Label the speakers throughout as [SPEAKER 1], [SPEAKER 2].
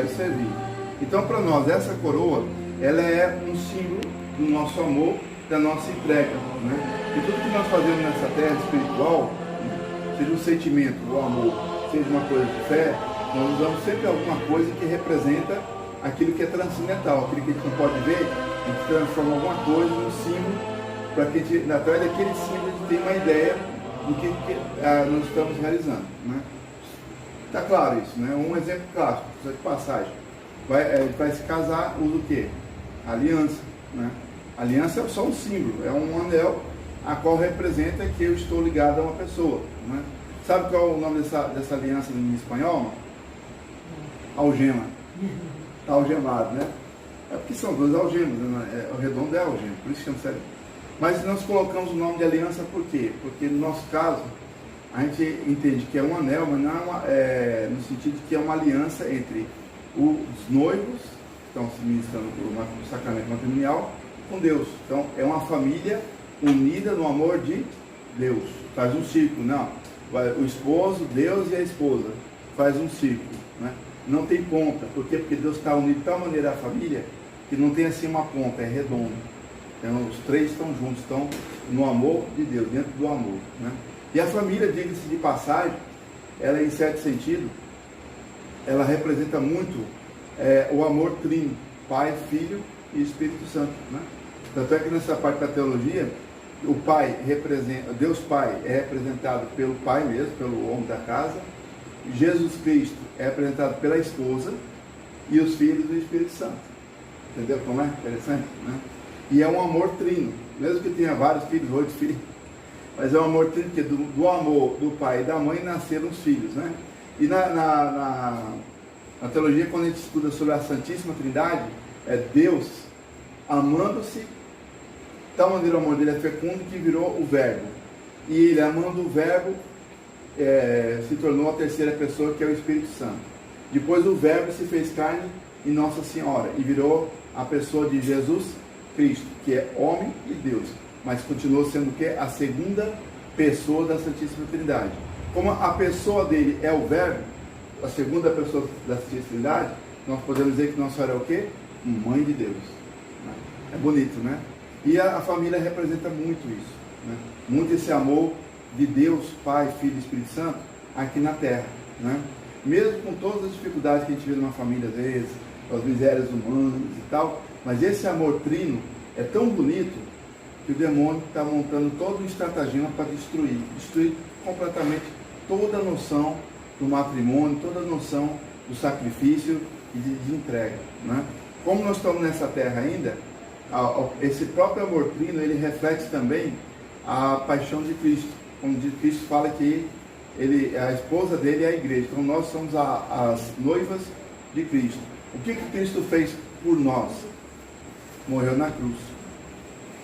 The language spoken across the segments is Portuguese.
[SPEAKER 1] quero servir. Então, para nós, essa coroa, ela é um símbolo do nosso amor, da nossa entrega, né? E tudo que nós fazemos nessa terra espiritual, seja um sentimento, o amor, seja uma coisa de fé, nós usamos sempre alguma coisa que representa aquilo que é transcendental, aquilo que a gente não pode ver, a gente transforma alguma coisa num símbolo, para que a gente, através daquele símbolo, a gente tenha uma ideia do que nós estamos realizando, né? Está claro isso, né? Um exemplo clássico, de passagem. Vai se casar, usa o quê? Aliança, né? Aliança é só um símbolo, é um anel a qual representa que eu estou ligado a uma pessoa, né? Sabe qual é o nome dessa aliança em espanhol? Algema. Está algemado, né? É porque são duas algemas, né? O redondo é algema, por isso chama sério. Mas nós colocamos o nome de aliança por quê? Porque no nosso caso, a gente entende que é um anel, mas não no sentido de que é uma aliança entre os noivos, que estão se ministrando por um sacramento matrimonial, com Deus. Então, é uma família unida no amor de Deus. Faz um círculo, não. O esposo, Deus e a esposa. Faz um círculo, né? Não tem ponta. Por quê? Porque Deus está unido de tal maneira a família que não tem assim uma ponta, é redondo. Então, os três estão juntos, estão no amor de Deus, dentro do amor, né? E a família, diga-se de passagem, ela, em certo sentido, ela representa muito o amor trino, Pai, Filho e Espírito Santo, né? Tanto é que nessa parte da teologia, o Pai representa, Deus Pai é representado pelo Pai mesmo, pelo homem da casa, Jesus Cristo é representado pela esposa e os filhos do Espírito Santo. Entendeu como é? Interessante, né? E é um amor trino, mesmo que tenha vários filhos, 8 filhos, mas é um amor trino, porque do amor do pai e da mãe nasceram os filhos, né? E na teologia, quando a gente estuda sobre a Santíssima Trindade, é Deus amando-se, de tal maneira o amor dele é fecundo que virou o Verbo. E ele, amando o Verbo, se tornou a terceira pessoa, que é o Espírito Santo. Depois o Verbo se fez carne em Nossa Senhora e virou a pessoa de Jesus Cristo, que é homem e Deus, mas continuou sendo o quê? A segunda pessoa da Santíssima Trindade. Como a pessoa dele é o Verbo, a segunda pessoa da Santíssima Trindade, nós podemos dizer que Nossa Senhora é o quê? Mãe de Deus. É bonito, né? E a família representa muito isso, né? Muito esse amor de Deus, Pai, Filho e Espírito Santo, aqui na Terra, né? Mesmo com todas as dificuldades que a gente vê numa família, às vezes, as misérias humanas e tal, mas esse amor trino é tão bonito que o demônio está montando todo um estratagema para destruir completamente toda a noção do matrimônio, toda a noção do sacrifício e de entrega, né? Como nós estamos nessa terra ainda, esse próprio amor trino, ele reflete também a paixão de Cristo. Como Cristo fala que a esposa dele é a igreja, então nós somos as noivas de Cristo. O que Cristo fez por nós? Morreu na cruz,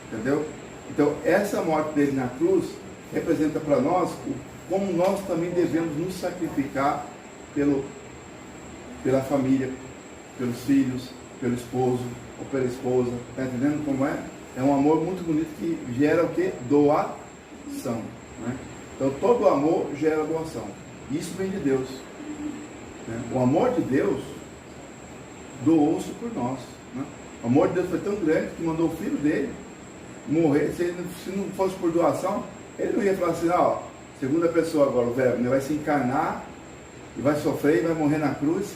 [SPEAKER 1] entendeu? Então essa morte dele na cruz representa para nós como nós também devemos nos sacrificar pela família, pelos filhos, pelo esposo ou pela esposa. Está entendendo como é? É um amor muito bonito que gera o quê? Doação, né? Então todo amor gera doação. Isso vem de Deus, né? O amor de Deus doou-se por nós, né? O amor de Deus foi tão grande que mandou o filho dele morrer. Se não fosse por doação, ele não ia falar assim, ó, segunda pessoa agora, o Verbo, ele vai se encarnar e vai sofrer e vai morrer na cruz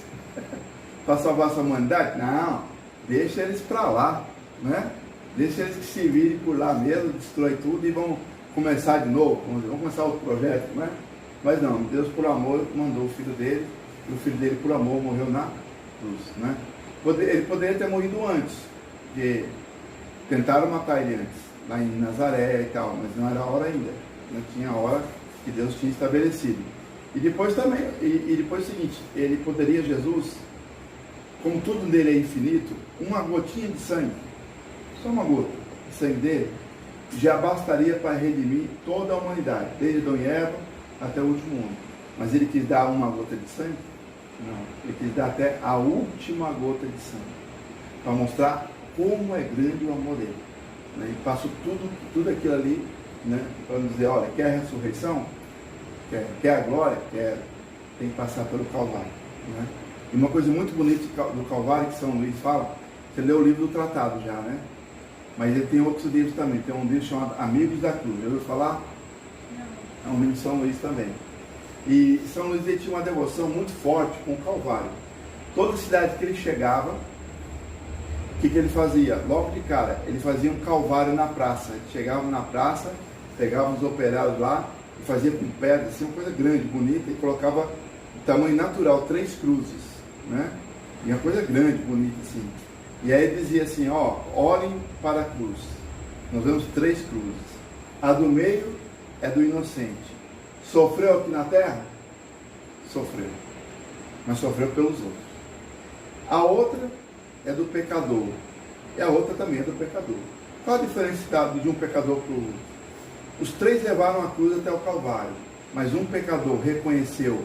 [SPEAKER 1] para salvar a sua humanidade. Não, deixa eles para lá, né? Deixa eles que se virem por lá mesmo, destrói tudo e vão começar de novo, vamos começar outro projeto, né? Mas não, Deus por amor mandou o filho dele, e o filho dele por amor morreu na cruz, né? Ele poderia ter morrido antes, porque tentaram matar ele antes, lá em Nazaré e tal, mas não era a hora ainda, não tinha a hora que Deus tinha estabelecido. E depois também, e depois é o seguinte, ele poderia, Jesus, como tudo nele é infinito, uma gotinha de sangue, só uma gota de sangue dele, já bastaria para redimir toda a humanidade, desde Adão e Eva até o último homem. Mas ele quis dar uma gota de sangue? Não, ele quis dar até a última gota de sangue, para mostrar como é grande o amor dele, né? E passou tudo aquilo ali, né? Para nos dizer, olha, quer a ressurreição? Quer a glória? Quer, tem que passar pelo Calvário, né? E uma coisa muito bonita do Calvário que São Luís fala, você leu o livro do Tratado já, né? Mas ele tem outros livros também. Tem um livro chamado Amigos da Cruz. Já ouviu falar? Não. É um livro de São Luís também. E São Luís ele tinha uma devoção muito forte com o Calvário. Toda cidade que ele chegava, o que ele fazia? Logo de cara, ele fazia um calvário na praça. Ele chegava na praça, pegava os operários lá e fazia com pedra, assim, uma coisa grande, bonita, e colocava o tamanho natural, 3 cruzes, né? E uma coisa grande, bonita, assim. E aí ele dizia assim, ó, olhem para a cruz. Nós vemos 3 cruzes. A do meio é do inocente. Sofreu aqui na terra? Sofreu. Mas sofreu pelos outros. A outra é do pecador. E a outra também é do pecador. Qual a diferença de um pecador para o outro? Os 3 levaram a cruz até o Calvário. Mas um pecador reconheceu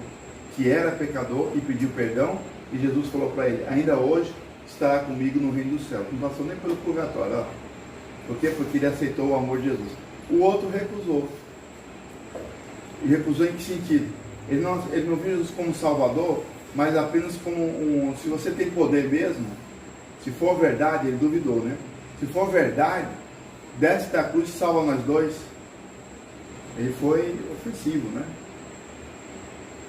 [SPEAKER 1] que era pecador e pediu perdão. E Jesus falou para ele, ainda hoje estará comigo no reino do céu. Não passou nem pelo purgatório. Ó. Por quê? Porque ele aceitou o amor de Jesus. O outro recusou. E recusou em que sentido? Ele não viu Jesus como Salvador, mas apenas como se você tem poder mesmo, se for verdade, ele duvidou, né? Se for verdade, desce da cruz e salva nós dois. Ele foi ofensivo, né?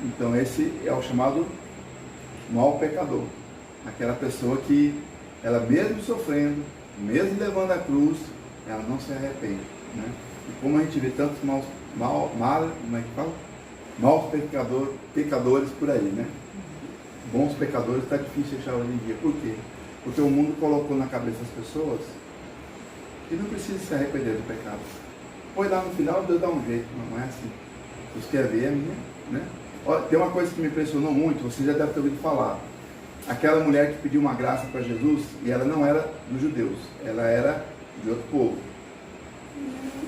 [SPEAKER 1] Então esse é o chamado mau pecador. Aquela pessoa que, ela mesmo sofrendo, mesmo levando a cruz, ela não se arrepende, né? E como a gente vê tantos maus pecadores por aí, né? Bons pecadores está difícil achar hoje em dia. Por quê? Porque o mundo colocou na cabeça das pessoas que não precisa se arrepender do pecado. Pois lá no final Deus dá um jeito, não é assim. Você quer ver a minha, né? Olha, tem uma coisa que me impressionou muito, você já deve ter ouvido falar. Aquela mulher que pediu uma graça para Jesus, e ela não era dos judeus, ela era de outro povo.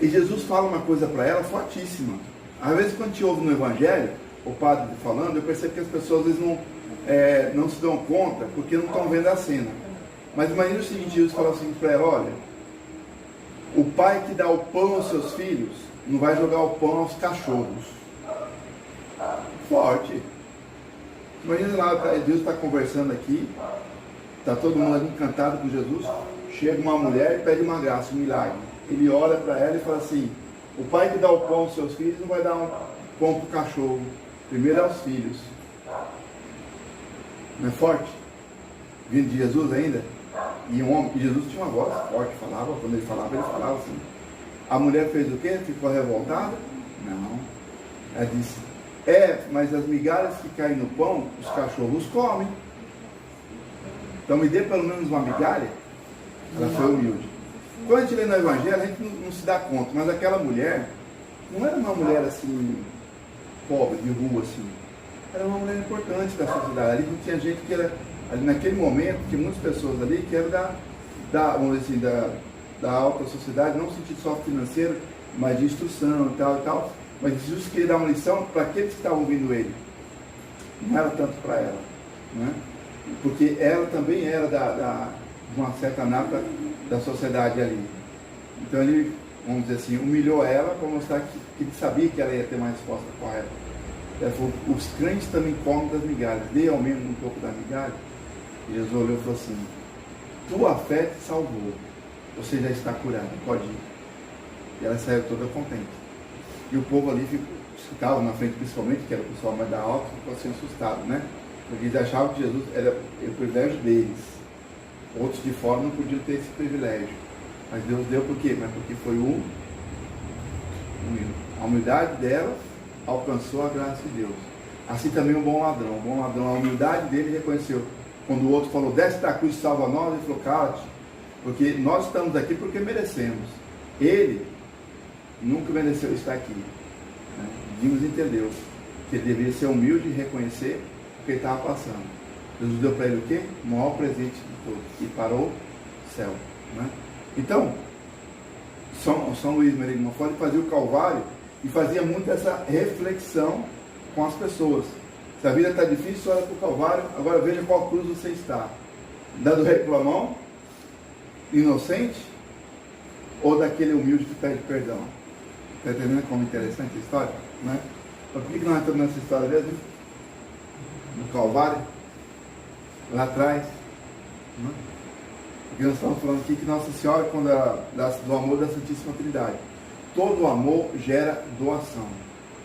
[SPEAKER 1] E Jesus fala uma coisa para ela fortíssima. Às vezes quando te ouve no Evangelho, o padre falando, eu percebo que as pessoas às vezes não se dão conta, porque não estão vendo a cena. Mas imagina o seguinte, Jesus fala assim para ela, olha, o pai que dá o pão aos seus filhos, não vai jogar o pão aos cachorros. Forte. Imagina lá, Deus está conversando aqui, está todo mundo ali encantado com Jesus, chega uma mulher e pede uma graça, um milagre. Ele olha para ela e fala assim, o pai que dá o pão aos seus filhos não vai dar um pão para o cachorro, primeiro aos filhos. Não é forte? Vindo de Jesus ainda? E Jesus tinha uma voz forte, falava, quando ele falava assim. A mulher fez o quê? Ficou revoltada? Não. Ela disse, mas as migalhas que caem no pão, os cachorros comem. Então me dê pelo menos uma migalha. Ela foi humilde. Quando a gente lê no Evangelho, a gente não se dá conta, mas aquela mulher não era uma mulher assim, pobre, de rua assim. Era uma mulher importante da sociedade. Ali tinha gente que era, ali naquele momento, tinha muitas pessoas ali que eram vamos dizer assim, da alta sociedade, não no sentido só financeiro, mas de instrução e tal. Mas Jesus queria dar uma lição para aqueles que estavam ouvindo ele. Não era tanto para ela, né? Porque ela também era de uma certa nata da sociedade ali. Então ele, vamos dizer assim, humilhou ela para mostrar que ele sabia que ela ia ter uma resposta correta. Ela falou, os crentes também comem das migalhas, dê ao menos um pouco da migalha. E Jesus olhou e falou assim, tua fé te salvou, você já está curado, pode ir. E ela saiu toda contente. E o povo ali ficava na frente, principalmente, que era o pessoal mais da alta, ficou assim assustado, né? Porque eles achavam que Jesus era o privilégio deles. Outros de fora não podiam ter esse privilégio. Mas Deus deu por quê? Mas porque foi humilde. A humildade dela alcançou a graça de Deus. Assim também o bom ladrão. O bom ladrão, a humildade dele reconheceu. Quando o outro falou, desce da cruz e salva nós, ele falou, cala-te. Porque nós estamos aqui porque merecemos. Ele nunca mereceu estar aqui. Né? Deus entendeu que ele deveria ser humilde e reconhecer o que ele estava passando. Jesus deu para ele o quê? O maior presente de todos. E parou o céu. Né? Então, São Luís Maria de Montfort fazia o Calvário e fazia muito essa reflexão com as pessoas. Se a vida está difícil, olha para o Calvário, agora veja qual cruz você está. Da do reclamão, inocente, ou daquele humilde que pede perdão. Está entendendo como interessante a história? Né? Por que nós estamos nessa história mesmo? No Calvário? lá atrás. Né? Porque nós estamos falando aqui que Nossa Senhora, quando do amor da Santíssima Trindade, todo amor gera doação.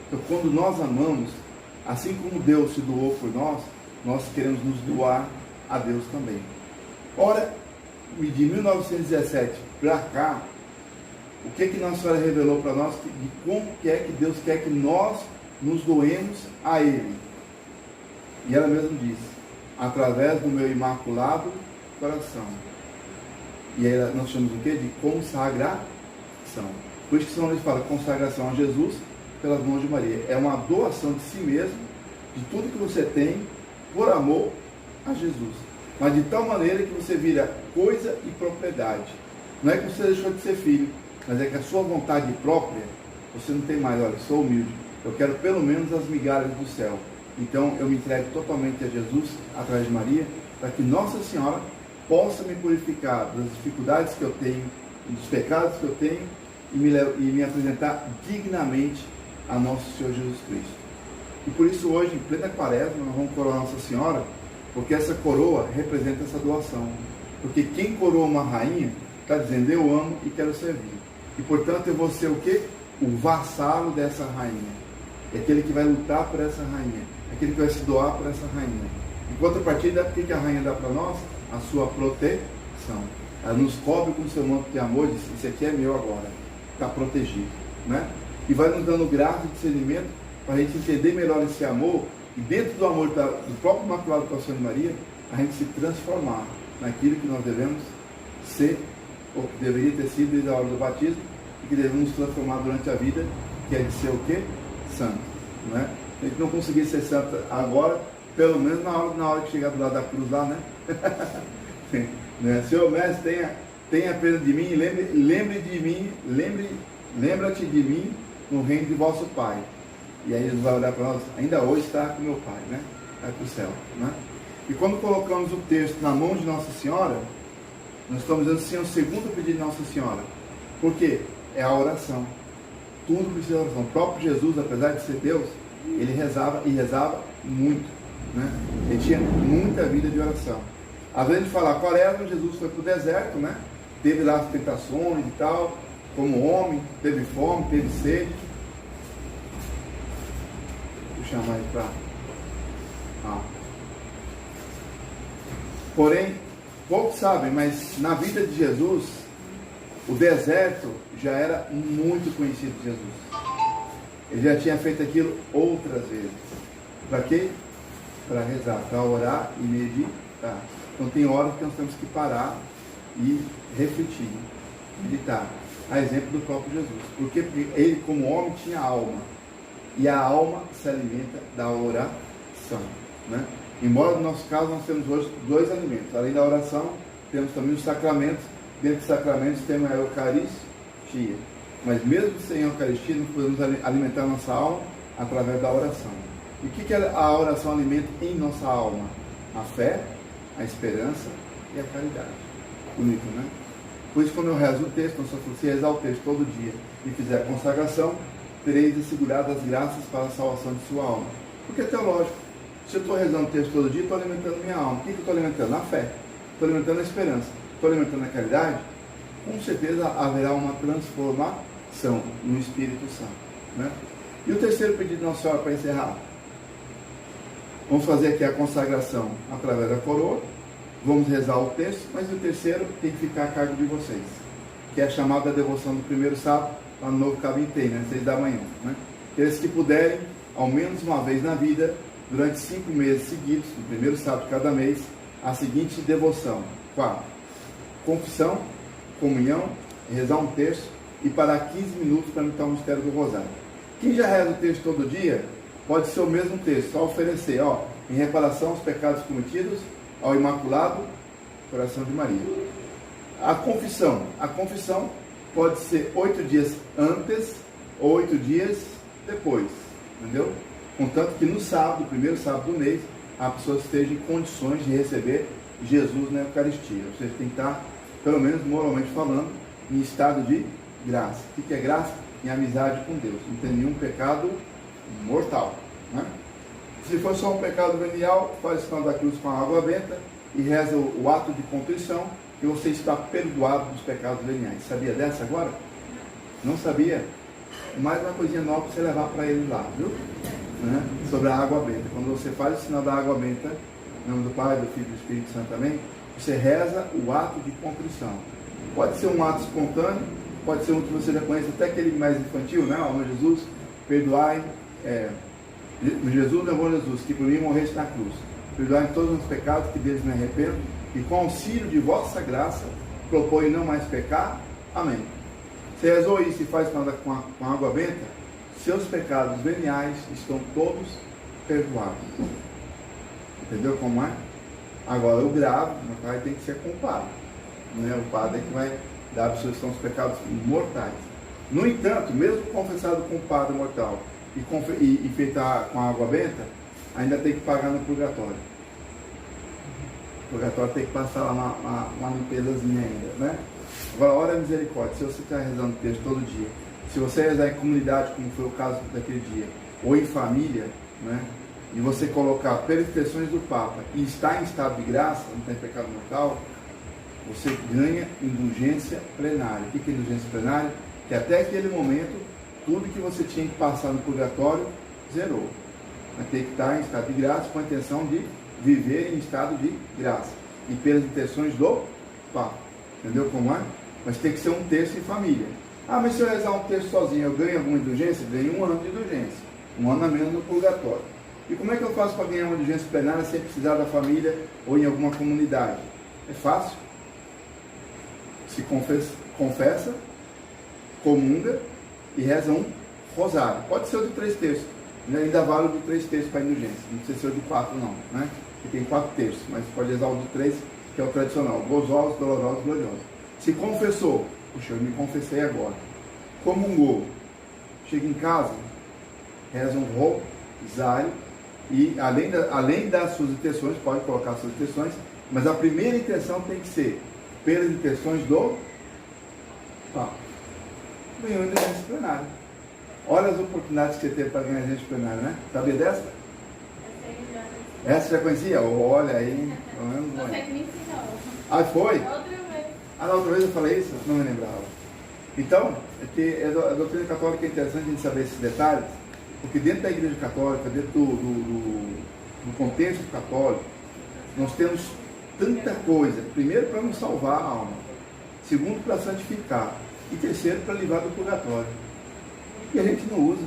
[SPEAKER 1] Então, quando nós amamos, assim como Deus se doou por nós, nós queremos nos doar a Deus também. Ora, de 1917 para cá, o que Nossa Senhora revelou para nós de como é que Deus quer que nós nos doemos a Ele? E ela mesma diz, através do meu imaculado coração. E aí nós chamamos o quê? De consagração. Por isso que São Luís fala consagração a Jesus pelas mãos de Maria. É uma doação de si mesmo, de tudo que você tem, por amor a Jesus. Mas de tal maneira que você vira coisa e propriedade. Não é que você deixou de ser filho, mas é que a sua vontade própria, você não tem mais. Olha, sou humilde, eu quero pelo menos as migalhas do céu. Então eu me entrego totalmente a Jesus, através de Maria, para que Nossa Senhora possa me purificar das dificuldades que eu tenho, dos pecados que eu tenho, e me apresentar dignamente a Nosso Senhor Jesus Cristo. E por isso hoje, em plena quaresma, nós vamos coroar Nossa Senhora, porque essa coroa representa essa doação. Porque quem coroa uma rainha, está dizendo, eu amo e quero servir. E portanto eu vou ser o quê? O vassalo dessa rainha. É aquele que vai lutar por essa rainha. É aquele que vai se doar por essa rainha. Em contrapartida, o que a rainha dá para nós? A sua proteção. Ela nos cobre com o seu manto de amor e diz, isso aqui é meu agora. Está protegido. Né? E vai nos dando graça e discernimento para a gente entender melhor esse amor. E dentro do amor do próprio Imaculado Coração de Maria, a gente se transformar naquilo que nós devemos ser, ou que deveria ter sido desde a hora do batismo, e que devemos nos transformar durante a vida, que é de ser o quê? Santo. Não é? A gente não conseguir ser santo agora, pelo menos na hora que chegar do lado da cruz lá, né? Senhor Mestre, tenha pena de mim, lembra-te de mim no reino de vosso Pai. E aí ele vai olhar para nós, ainda hoje está com meu Pai, né? Vai para o céu, né? E quando colocamos o texto na mão de Nossa Senhora, nós estamos dizendo assim, o segundo pedido de Nossa Senhora. Por quê? É a oração. Tudo precisa de oração. O próprio Jesus, apesar de ser Deus, ele rezava e rezava muito, né? Ele tinha muita vida de oração. Às vezes a gente fala, quaresma, Jesus foi para o deserto, né? Teve lá as tentações e tal, como homem, teve fome, teve sede. Vou chamar ele para... Porém, poucos sabem, mas na vida de Jesus, o deserto já era muito conhecido de Jesus. Ele já tinha feito aquilo outras vezes. Para quê? Para rezar, para orar e meditar. Então tem horas que nós temos que parar e refletir, meditar. A exemplo do próprio Jesus. Porque ele, como homem, tinha alma. E a alma se alimenta da oração, né? Embora no nosso caso nós temos hoje dois alimentos. Além da oração, temos também os sacramentos. Dentro dos sacramentos temos a Eucaristia. Mas mesmo sem a Eucaristia, nós podemos alimentar a nossa alma através da oração. E o que a oração alimenta em nossa alma? A fé, a esperança e a caridade. Bonito, né? Por isso, quando eu rezo o texto, nós só falamos, se rezar o texto todo dia e fizer a consagração, tereis assegurado as graças para a salvação de sua alma. Porque é teológico. Se eu estou rezando o texto todo dia, estou alimentando minha alma. O que eu estou alimentando? A fé. Estou alimentando a esperança. Estou alimentando a caridade. Com certeza haverá uma transformação no Espírito Santo, né? E o terceiro pedido de Nossa Senhora para encerrar. Vamos fazer aqui a consagração através da coroa. Vamos rezar o texto, mas o terceiro tem que ficar a cargo de vocês, que é a chamada devoção do primeiro sábado, lá no Novo Cabintei, né? 6 da manhã, né? Aqueles que puderem, ao menos uma vez na vida, durante 5 meses seguidos, no primeiro sábado de cada mês, a seguinte devoção: 4. Confissão, comunhão, rezar um terço e parar 15 minutos para meditar o mistério do Rosário. Quem já reza o texto todo dia, pode ser o mesmo texto, só oferecer, em reparação aos pecados cometidos ao Imaculado Coração de Maria. A confissão pode ser 8 dias antes ou 8 dias depois, entendeu? Contanto que no sábado, primeiro sábado do mês, a pessoa esteja em condições de receber Jesus na Eucaristia. Ou seja, tem que estar, pelo menos moralmente falando, em estado de graça. O que é graça? Em amizade com Deus. Não tem nenhum pecado mortal, né? Se for só um pecado venial, faz o sinal da cruz com a água benta e reza o ato de contrição, e você está perdoado dos pecados veniais. Sabia dessa agora? Não sabia? Mais uma coisinha nova para você levar para ele lá, viu? Né? Sobre a água benta. Quando você faz o sinal da água benta, em nome do Pai, do Filho e do Espírito Santo também, você reza o ato de contrição. Pode ser um ato espontâneo, pode ser um que você já conhece, até aquele mais infantil, né? Ó, meu Jesus, perdoai. Jesus levou Jesus, que por mim morreste na cruz. Perdoai todos os pecados, que deles me arrependo, e com auxílio de vossa graça, proponho não mais pecar. Amém. Você rezou isso e faz com água benta, seus pecados veniais estão todos perdoados. Entendeu como é? Agora, o grave, no pai, tem que ser com o padre. Não é o padre que vai dar absolvição dos pecados mortais. No entanto, mesmo confessado com o padre mortal e feita com a água benta, ainda tem que pagar no purgatório. O purgatório tem que passar lá uma limpezazinha ainda, né? Agora, ora a misericórdia. Se você está rezando o texto todo dia, se você rezar em comunidade, como foi o caso daquele dia, ou em família, né? E você colocar pelas intenções do Papa e está em estado de graça, não tem pecado mortal, você ganha indulgência plenária. O que é indulgência plenária? Que até aquele momento, tudo que você tinha que passar no purgatório, zerou. Vai ter que estar em estado de graça com a intenção de viver em estado de graça. E pelas intenções do Papa. Entendeu como é? Mas tem que ser um texto em família. Ah, mas se eu rezar um texto sozinho, eu ganho alguma indulgência? Ganho 1 ano de indulgência. 1 ano a menos no purgatório. E como é que eu faço para ganhar uma indulgência plenária sem precisar da família ou em alguma comunidade? É fácil. Se confessa, comunga e reza um rosário. Pode ser o de 3 terços. Ainda vale o de 3 terços para indulgência. Não precisa ser o de 4 não, né? Porque tem 4 terços, mas pode rezar o de 3, que é o tradicional. Gozosos, dolorosos, gloriosos. Se confessou, puxa, eu me confessei agora. Comungou. Chega em casa, reza um rosário. E além das suas intenções, pode colocar suas intenções, mas a primeira intenção tem que ser pelas intenções do Papa. Ganhou indulgência plenária. Olha as oportunidades que você teve para ganhar indulgência plenária, né? Sabia dessa? Essa você já conhecia? Olha aí.
[SPEAKER 2] Você que me ensinou.
[SPEAKER 1] Ah, foi?
[SPEAKER 2] Outra vez.
[SPEAKER 1] Ah, na outra vez eu falei isso? Não me lembrava. Então, a doutrina católica é interessante a gente saber esses detalhes, porque dentro da Igreja Católica, dentro do contexto católico, nós temos tanta coisa. Primeiro, para nos salvar a alma. Segundo, para santificar. E terceiro, para livrar do purgatório. E a gente não usa.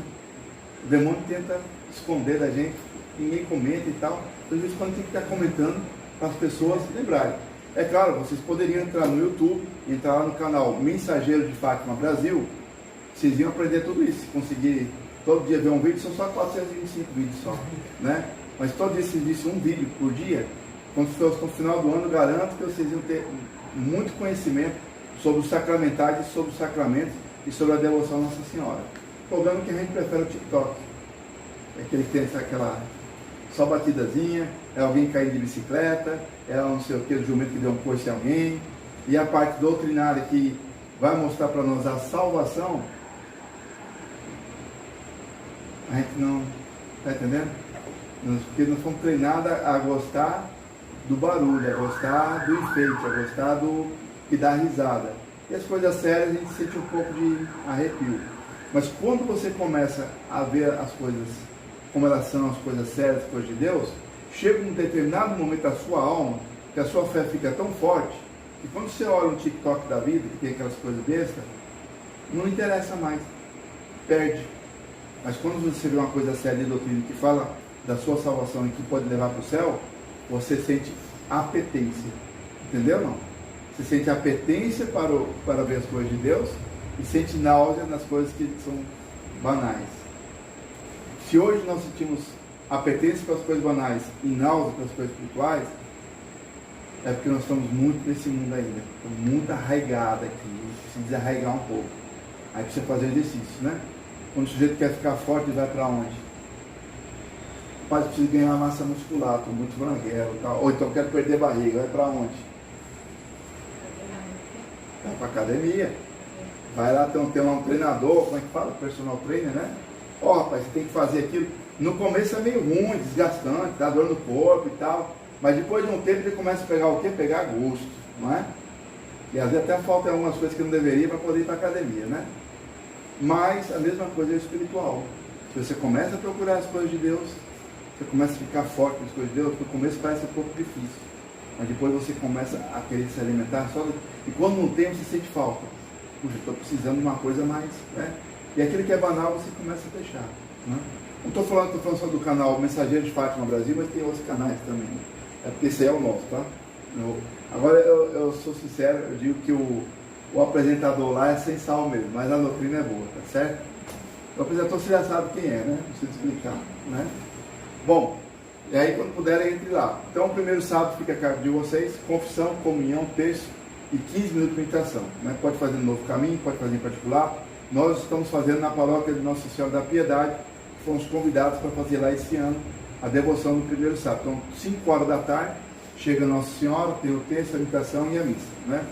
[SPEAKER 1] O demônio tenta esconder da gente, ninguém comenta e tal. Então, às vezes, quando tem que estar comentando para as pessoas lembrarem. É claro, vocês poderiam entrar no YouTube, entrar lá no canal Mensageiro de Fátima Brasil, vocês iam aprender tudo isso. Se conseguir todo dia ver um vídeo, são só 425 vídeos só, né? Mas todo dia se visse um vídeo por dia, quando fosse no final do ano, garanto que vocês iam ter muito conhecimento sobre os sacramentais, sobre os sacramentos e sobre a devoção à Nossa Senhora. O problema é que a gente prefere o TikTok. É aquele que tem aquela só batidazinha, é alguém caindo de bicicleta, é não sei o que, do jumento que deu um coice em alguém, e a parte doutrinária que vai mostrar para nós a salvação, a gente não está entendendo? Porque nós fomos treinados a gostar do barulho, a gostar do enfeite, a gostar do que dá risada. E as coisas sérias a gente sente um pouco de arrepio. Mas quando você começa a ver as coisas como elas são, as coisas sérias, as coisas de Deus, chega um determinado momento da sua alma, que a sua fé fica tão forte, que quando você olha um TikTok da vida, que tem aquelas coisas bestas, não interessa mais, perde. Mas quando você vê uma coisa séria de doutrina que fala da sua salvação e que pode levar para o céu, você sente apetência. Entendeu não? Você sente apetência para ver as coisas de Deus e sente náusea nas coisas que são banais. Se hoje nós sentimos apetência para as coisas banais e náusea para as coisas espirituais, é porque nós estamos muito nesse mundo ainda. Estamos muito arraigados aqui. A gente precisa desarraigar um pouco. Aí precisa fazer exercício, né? Quando o sujeito quer ficar forte, vai para onde? Mas precisa ganhar massa muscular, estou muito franguelo e tal. Ou então quero perder barriga, vai para onde? Vai para academia. Vai lá, tem um treinador, como é que fala? Personal trainer, né? Ó, rapaz, você tem que fazer aquilo. No começo é meio ruim, desgastante, dá dor no corpo e tal. Mas depois de um tempo ele começa a pegar o quê? Pegar gosto, não é? E às vezes até falta algumas coisas que não deveria para poder ir para a academia, né? Mas a mesma coisa é espiritual. Se você começa a procurar as coisas de Deus, você começa a ficar forte nas coisas de Deus, no começo parece um pouco difícil. Mas depois você começa a querer se alimentar só e quando não tem, você sente falta. Puxa, estou precisando de uma coisa mais, né? E aquilo que é banal, você começa a deixar, né? Não estou falando só do canal Mensageiro de Fátima Brasil, mas tem outros canais também. É porque esse é o nosso, tá? Agora eu sou sincero, eu digo que o apresentador lá é sem sal mesmo, mas a doutrina é boa, tá certo? O apresentador você já sabe quem é, né? Não preciso explicar, né? Bom, e aí quando puderem, entre lá. Então o primeiro sábado fica a cargo de vocês, confissão, comunhão, texto e 15 minutos de meditação, né? Pode fazer no Novo Caminho, pode fazer em particular. Nós estamos fazendo na paróquia de Nossa Senhora da Piedade, fomos convidados para fazer lá esse ano a devoção do primeiro sábado. Então, 5 horas da tarde, chega Nossa Senhora, tem o texto, a meditação e a missa, né?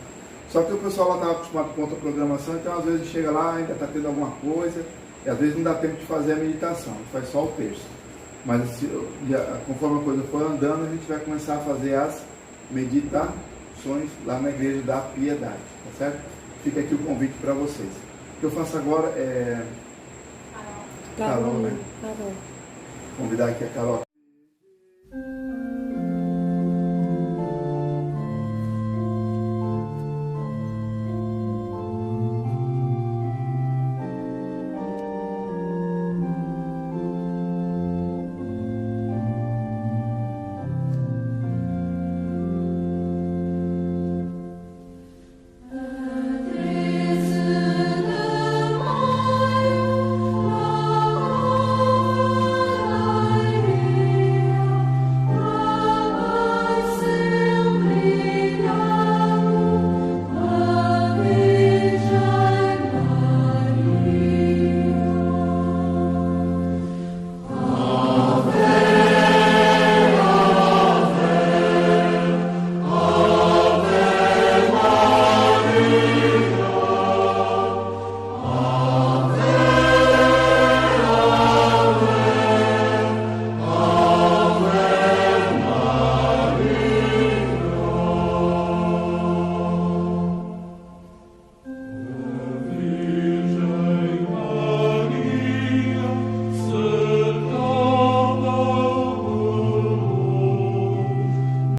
[SPEAKER 1] Só que o pessoal lá estava acostumado com outra programação, então às vezes chega lá, ainda está tendo alguma coisa, e às vezes não dá tempo de fazer a meditação, a gente faz só o texto. Mas conforme a coisa for andando, a gente vai começar a fazer as meditações lá na Igreja da Piedade, tá certo? Fica aqui o convite para vocês. O que eu faço agora é... Carol, né? Carol. Convidar aqui a Carol.